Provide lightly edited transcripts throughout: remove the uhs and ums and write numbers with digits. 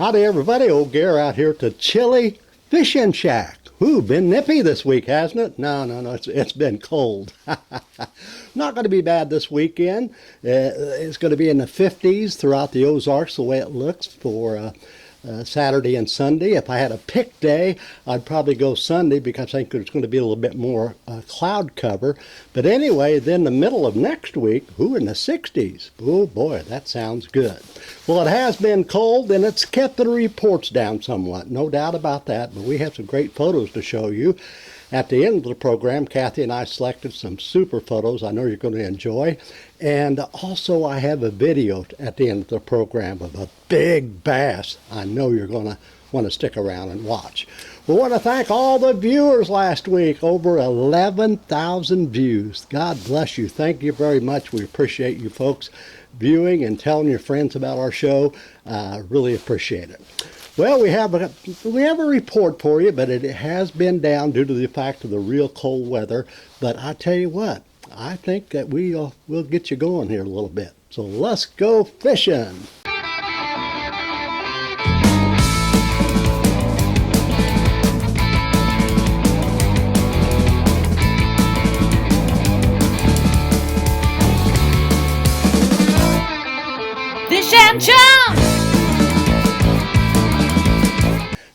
Howdy everybody, old Gare out here at the chilly fishing shack. Ooh, been nippy this week, hasn't it? No, it's been cold. Not going to be bad this weekend. It's going to be in the 50s throughout the Ozarks the way it looks for Saturday and Sunday. If I had a pick day, I'd probably go Sunday because I think there's going to be a little bit more cloud cover. But anyway, then the middle of next week, in the 60s. Oh boy, that sounds good. Well, it has been cold and it's kept the reports down somewhat, no doubt about that. But we have some great photos to show you. At the end of the program, Kathy and I selected some super photos I know you're going to enjoy. And also I have a video at the end of the program of a big bass I know you're going to want to stick around and watch. We want to thank all the viewers last week, over 11,000 views. God bless you. Thank you very much. We appreciate you folks viewing and telling your friends about our show. Really appreciate it. Well, we have a report for you, but it has been down due to the fact of the real cold weather. But I tell you what, I think that we'll get you going here a little bit. So let's go fishing. Fish and Chums!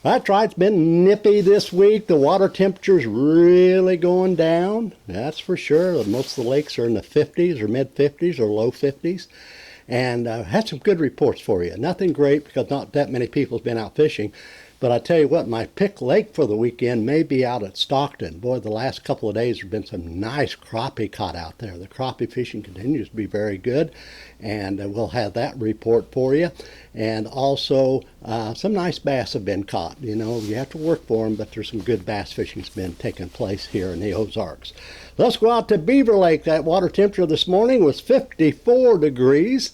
That's right, it's been nippy this week. The water temperature's really going down, that's for sure. Most of the lakes are in the 50s or mid-50s or low 50s. And had some good reports for you. Nothing great because not that many people have been out fishing. But I tell you what, my pick lake for the weekend may be out at Stockton. Boy, the last couple of days there have been some nice crappie caught out there. The crappie fishing continues to be very good, and we'll have that report for you. And also, some nice bass have been caught. You know, you have to work for them, but there's some good bass fishing that's been taking place here in the Ozarks. Let's go out to Beaver Lake. That water temperature this morning was 54 degrees.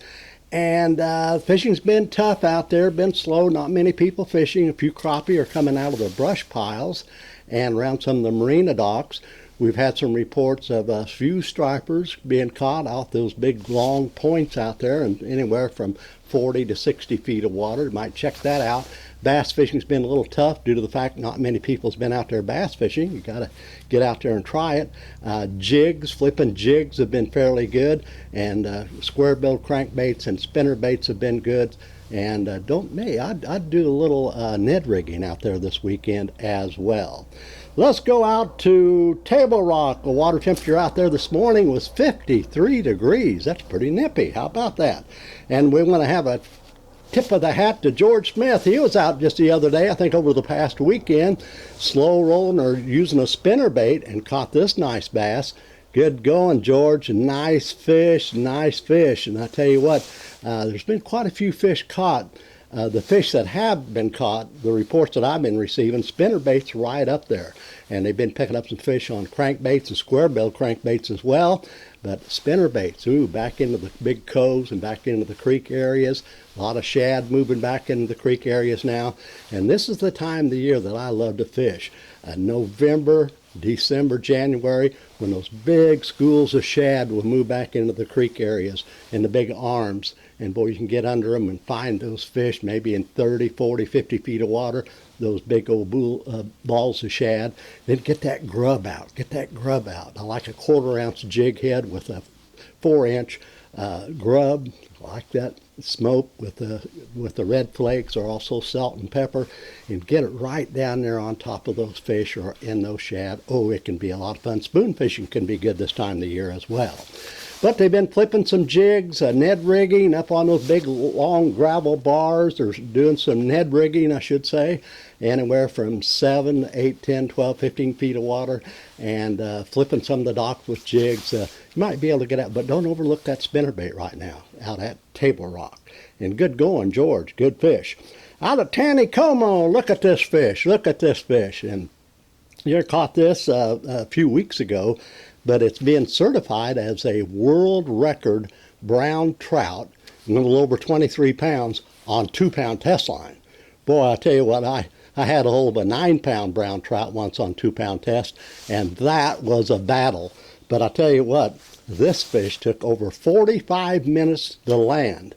And fishing's been tough out there, been slow, not many people fishing. A few crappie are coming out of the brush piles and around some of the marina docks. We've had some reports of a few stripers being caught off those big long points out there, and anywhere from 40 to 60 feet of water. You might check that out. Bass fishing's been a little tough due to the fact not many people's been out there bass fishing. You got to get out there and try it. Flipping jigs have been fairly good, and square bill crankbaits and spinner baits have been good. And I'd do a little Ned rigging out there this weekend as well. Let's go out to Table Rock. The water temperature out there this morning was 53 degrees. That's pretty nippy. How about that? And we want to have a tip of the hat to George Smith. He was out just the other day, I think over the past weekend, slow rolling or using a spinner bait and caught this nice bass. Good going, George. Nice fish, nice fish. And I tell you what, there's been quite a few fish caught. The fish that have been caught, the reports that I've been receiving, spinner baits right up there. And they've been picking up some fish on crankbaits and square bill crankbaits as well. But spinner baits, back into the big coves and back into the creek areas. A lot of shad moving back into the creek areas now. And this is the time of the year that I love to fish. November, December, January, when those big schools of shad will move back into the creek areas in the big arms. And boy, you can get under them and find those fish maybe in 30, 40, 50 feet of water, those big old balls of shad. Then get that grub out. I like a 1/4 ounce jig head with a 4-inch grub. I like that smoke with the red flakes, or also salt and pepper, and get it right down there on top of those fish or in those shad. Oh, it can be a lot of fun. Spoon fishing can be good this time of the year as well. But they've been flipping some jigs, Ned rigging up on those big long gravel bars. They're doing some Ned rigging, I should say, anywhere from 7, 8, 10, 12, 15 feet of water, and flipping some of the docks with jigs. You might be able to get out, but don't overlook that spinnerbait right now out at Table Rock. And good going, George. Good fish. Out of Taneycomo, look at this fish. And you caught this a few weeks ago, but it's being certified as a world record brown trout, a little over 23 pounds on 2-pound test line. Boy, I tell you what, I had a hold of a 9-pound brown trout once on 2-pound test, and that was a battle. But I tell you what, this fish took over 45 minutes to land,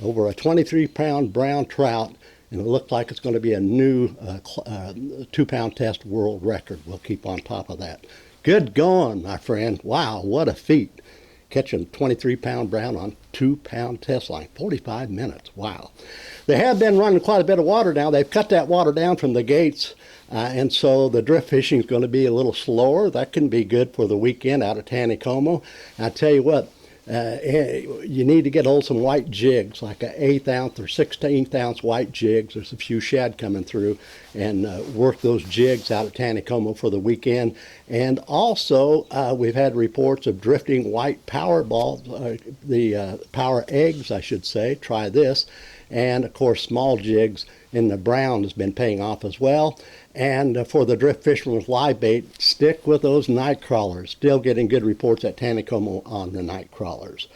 over a 23-pound brown trout, and it looked like it's going to be a new 2-pound test world record. We'll keep on top of that. Good going, my friend. Wow, what a feat. Catching 23-pound brown on 2-pound test line, 45 minutes. Wow. They have been running quite a bit of water now. They've cut that water down from the gates, and so the drift fishing is going to be a little slower. That can be good for the weekend out at Taneycomo. I tell you what, you need to get hold of some white jigs, like an 1/8 ounce or 1/16 ounce white jigs. There's a few shad coming through, and work those jigs out at Taneycomo for the weekend. And also, we've had reports of drifting white power balls, the power eggs, I should say. Try this. And of course, small jigs in the brown has been paying off as well. And for the drift fishermen with live bait, stick with those night crawlers. Still getting good reports at Taneycomo on the night crawlers.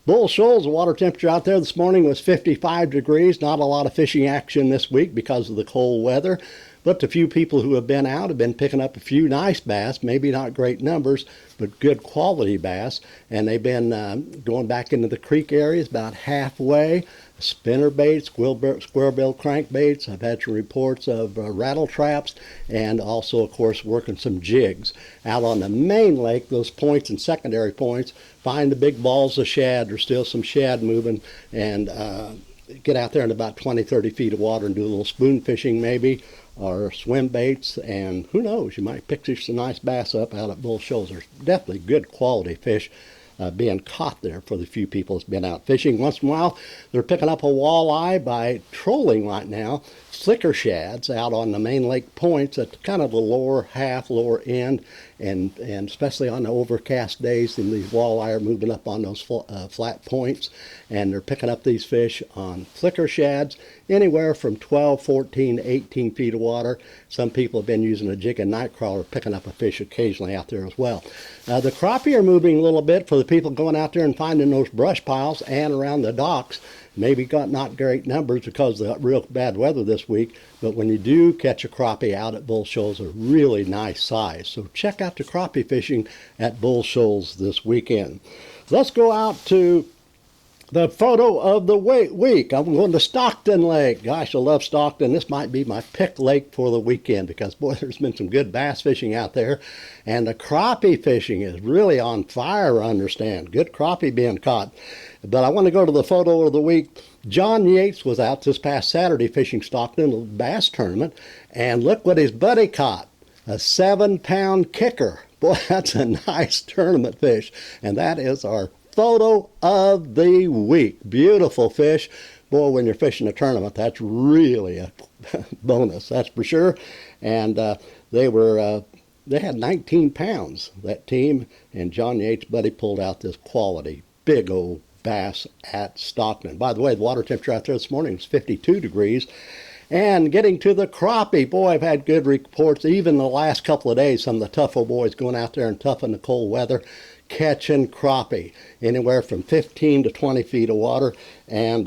Bull Shoals, the water temperature out there this morning was 55 degrees. Not a lot of fishing action this week because of the cold weather. But the few people who have been out have been picking up a few nice bass, maybe not great numbers, but good quality bass. And they've been going back into the creek areas about halfway. Spinner baits, square-bill crankbaits. I've had some reports of rattle traps, and also, of course, working some jigs. Out on the main lake, those points and secondary points, find the big balls of shad. There's still some shad moving, and get out there in about 20, 30 feet of water and do a little spoon fishing maybe, or swim baits, and who knows, you might pick some nice bass up out at Bull Shoals. There's definitely good quality fish being caught there for the few people that's been out fishing. Once in a while, they're picking up a walleye by trolling right now. Slicker shads out on the main lake points at kind of the lower end, and especially on the overcast days, and these walleye are moving up on those flat points, and they're picking up these fish on flicker shads anywhere from 12, 14, 18 feet of water. Some people have been using a jig and night crawler, picking up a fish occasionally out there as well. The crappie are moving a little bit for the people going out there and finding those brush piles and around the docks. Maybe got not great numbers because of the real bad weather this week, but when you do catch a crappie out at Bull Shoals, a really nice size. So check out the crappie fishing at Bull Shoals this weekend. Let's go out to the photo of the week. I'm going to Stockton Lake. Gosh, I love Stockton. This might be my pick lake for the weekend because, boy, there's been some good bass fishing out there. And the crappie fishing is really on fire, I understand. Good crappie being caught. But I want to go to the photo of the week. John Yates was out this past Saturday fishing Stockton, a bass tournament. And look what his buddy caught. A 7-pound kicker. Boy, that's a nice tournament fish. And that is our photo of the week. Beautiful fish. Boy, when you're fishing a tournament, that's really a bonus, that's for sure. And they had 19 pounds, that team, and John Yates' buddy pulled out this quality big old bass at Stockton. By the way, the water temperature out there this morning was 52 degrees. And getting to the crappie, boy, I've had good reports, even the last couple of days, some of the tough old boys going out there and toughing the cold weather, catching crappie, anywhere from 15 to 20 feet of water. And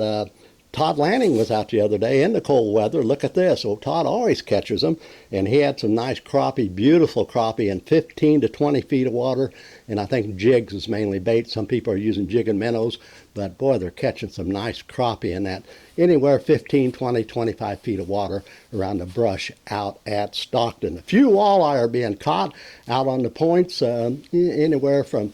Todd Lanning was out the other day in the cold weather. Look at this. Well, Todd always catches them, and he had some nice crappie, beautiful crappie in 15 to 20 feet of water. And I think jigs is mainly bait. Some people are using jig and minnows, but boy, they're catching some nice crappie in that. Anywhere 15, 20, 25 feet of water around the brush out at Stockton. A few walleye are being caught out on the points, anywhere from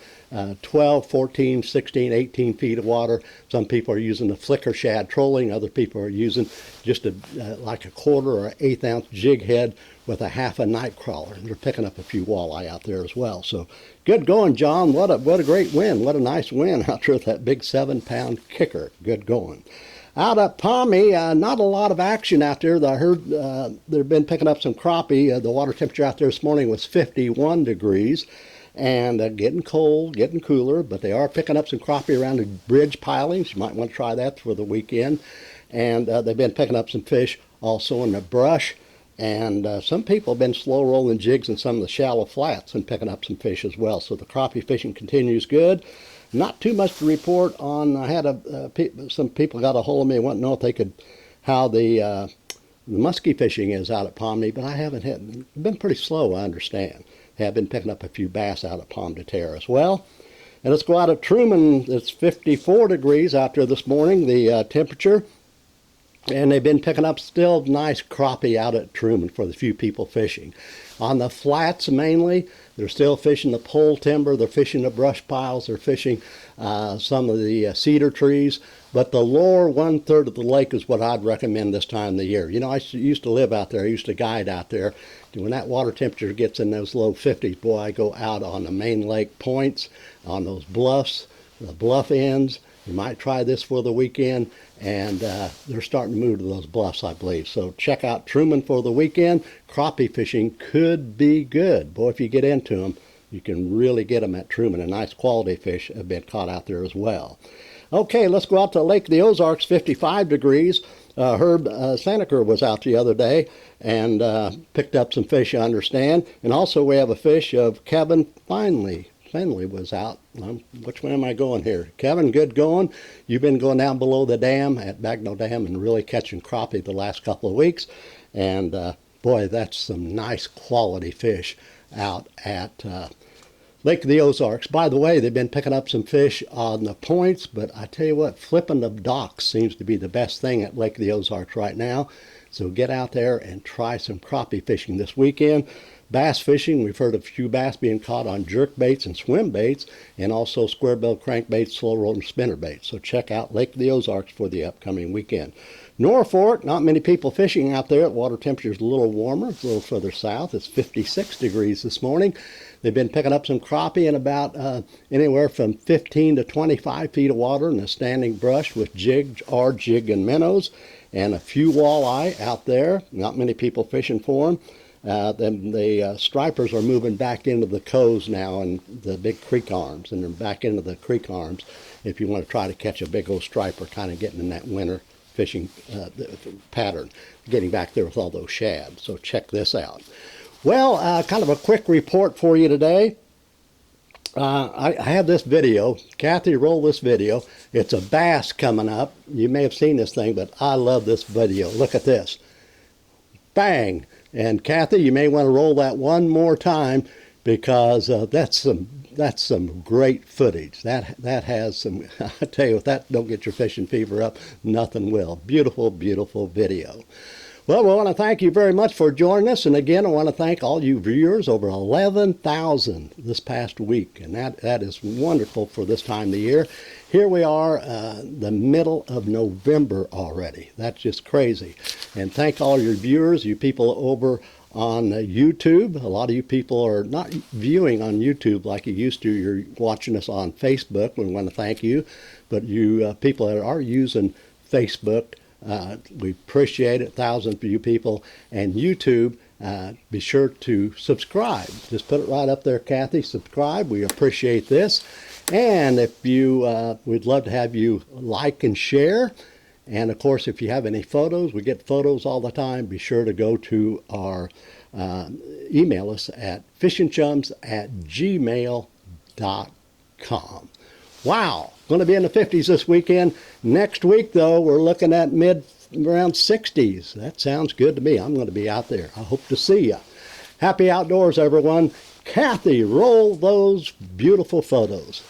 12, 14, 16, 18 feet of water. Some people are using the flicker shad trolling. Other people are using just like a quarter or an 1/8 ounce jig head with a half a night crawler. And they're picking up a few walleye out there as well. So good going, John. What a great win. What a nice win out there with that big 7-pound kicker. Good going. Out at Palmy, not a lot of action out there. I heard they've been picking up some crappie. The water temperature out there this morning was 51 degrees. And getting cold, getting cooler, but they are picking up some crappie around the bridge pilings. You might want to try that for the weekend. And they've been picking up some fish also in the brush. And some people have been slow rolling jigs in some of the shallow flats and picking up some fish as well. So the crappie fishing continues good. Not too much to report on. I had some people got a hold of me and wanted to know if they could, how the muskie fishing is out at Palmy, but I haven't been pretty slow, I understand. Have been picking up a few bass out at Pomme de Terre as well. And let's go out at Truman. It's 54 degrees out there this morning, the temperature. And they've been picking up still nice crappie out at Truman for the few people fishing. On the flats mainly, they're still fishing the pole timber, they're fishing the brush piles, they're fishing some of the cedar trees. But the lower 1/3 of the lake is what I'd recommend this time of the year. You know, I used to live out there, I used to guide out there. When that water temperature gets in those low 50s, boy, I go out on the main lake points, on those bluffs, the bluff ends. You might try this for the weekend, and they're starting to move to those bluffs, I believe. So check out Truman for the weekend. Crappie fishing could be good. Boy, if you get into them, you can really get them at Truman. And nice quality fish have been caught out there as well. Okay, let's go out to Lake of the Ozarks, 55 degrees. Herb Saneker was out the other day and picked up some fish, I understand. And also we have a fish of Kevin Finley. Finley was out. Which way am I going here? Kevin, good going. You've been going down below the dam at Bagnell Dam and really catching crappie the last couple of weeks. And boy, that's some nice quality fish out at Lake of the Ozarks. By the way, they've been picking up some fish on the points, but I tell you what, flipping the docks seems to be the best thing at Lake of the Ozarks right now. So get out there and try some crappie fishing this weekend. Bass fishing, we've heard of a few bass being caught on jerk baits and swim baits, and also square bill crankbaits, slow roll, and spinner baits. So check out Lake of the Ozarks for the upcoming weekend. Norfolk, not many people fishing out there. Water temperature's a little warmer. It's a little further south. It's 56 degrees this morning. They've been picking up some crappie in about anywhere from 15 to 25 feet of water in a standing brush with jig and minnows, and a few walleye out there. Not many people fishing for them. Then the stripers are moving back into the coves now and the big creek arms, and they're back into the creek arms if you want to try to catch a big old striper, kind of getting in that winter fishing pattern, getting back there with all those shad. So check this out. Well, kind of a quick report for you today. I have this video. Kathy, roll this video. It's a bass coming up. You may have seen this thing, but I love this video. Look at this. Bang! And Kathy, you may want to roll that one more time because that's some great footage. That has some. I tell you, if that don't get your fishing fever up, nothing will. Beautiful, beautiful video. Well, we want to thank you very much for joining us. And again, I want to thank all you viewers, over 11,000 this past week. And that is wonderful for this time of the year. Here we are, the middle of November already. That's just crazy. And thank all your viewers, you people over on YouTube. A lot of you people are not viewing on YouTube like you used to. You're watching us on Facebook. We want to thank you. But you people that are using Facebook, we appreciate it. Thousands of you people. And YouTube, be sure to subscribe. Just put it right up there, Kathy. Subscribe. We appreciate this. And if you, we'd love to have you like and share. And of course, if you have any photos, we get photos all the time. Be sure to go to our email us at fishandchums@gmail.com. Wow, going to be in the 50s this weekend. Next week, though, we're looking at around 60s. That sounds good to me. I'm going to be out there. I hope to see you. Happy outdoors, everyone. Kathy, roll those beautiful photos.